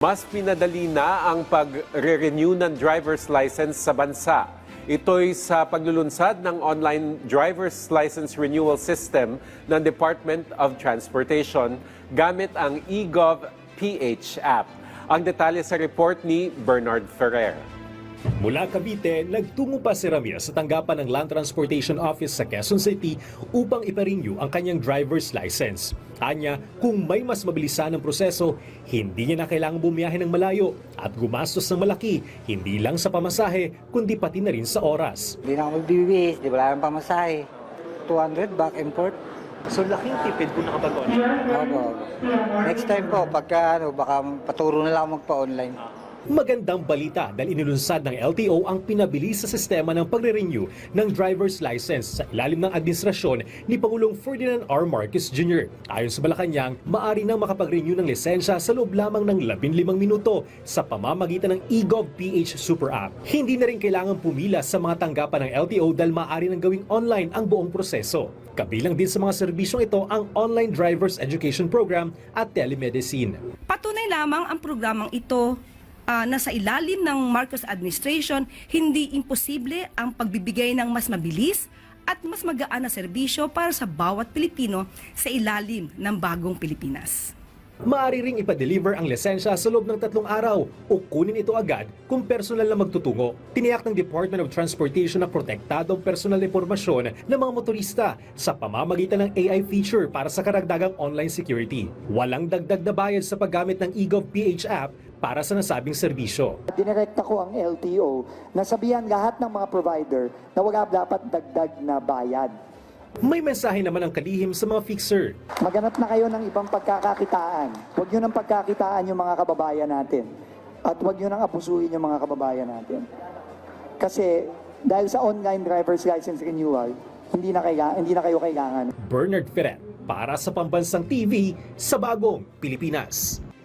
Mas pinadali na ang pag-renew ng driver's license sa bansa. Ito'y sa paglulunsad ng online driver's license renewal system ng Department of Transportation gamit ang eGov PH app. Ang detalye sa report ni Bernard Ferrer. Mula Cavite, nagtungo pa si Ramir sa tanggapan ng Land Transportation Office sa Quezon City upang ipa-renew ang kanyang driver's license. Anya, kung may mas mabilisan ang proseso, hindi niya na kailangang bumiyahe ng malayo at gumastos ng malaki, hindi lang sa pamasahe, kundi pati na rin sa oras. Hindi na ako magbibihis, di wala nang pamasahe. 200 back and forth. So laking tipid kung nakapag-online. Opo. Next time po, pagka baka paturo na lang ako magpa-online. Magandang balita dahil inilunsad ng LTO ang pinabilis sa sistema ng pagre-renew ng driver's license sa ilalim ng administrasyon ni Pangulong Ferdinand R. Marcos Jr. Ayon sa Malacanang, maaari nang makapag-renew ng lisensya sa loob lamang ng 15 minuto sa pamamagitan ng eGov PH Super App. Hindi na rin kailangan pumila sa mga tanggapan ng LTO dahil maaari nang gawing online ang buong proseso. Kabilang din sa mga serbisyong ito ang Online Driver's Education Program at Telemedicine. Patunay lamang ang programang ito na sa ilalim ng Marcos administration, hindi imposible ang pagbibigay ng mas mabilis at mas magaan na serbisyo para sa bawat Pilipino sa ilalim ng bagong Pilipinas. Maaari ring ipa-deliver ang lisensya sa loob ng 3 araw o kunin ito agad kung personal na magtutungo. Tiniyak ng Department of Transportation na protektado ang personal na impormasyon ng mga motorista sa pamamagitan ng AI feature para sa karagdagang online security. Walang dagdag na bayad sa paggamit ng eGov PH app para sa nasabing serbisyo. Dinirekta ko ang LTO na sabihan lahat ng mga provider na wala dapat dagdag na bayad. May mensahe naman ang kalihim sa mga fixer. Maghanap na kayo ng ibang pagkakakitaan. Huwag nyo nang pagkakitaan yung mga kababayan natin. At huwag nyo nang abusuhin yung mga kababayan natin. Kasi dahil sa online driver's license renewal, hindi na kayo kailangan. Bernard Ferrer para sa Pambansang TV sa Bagong Pilipinas.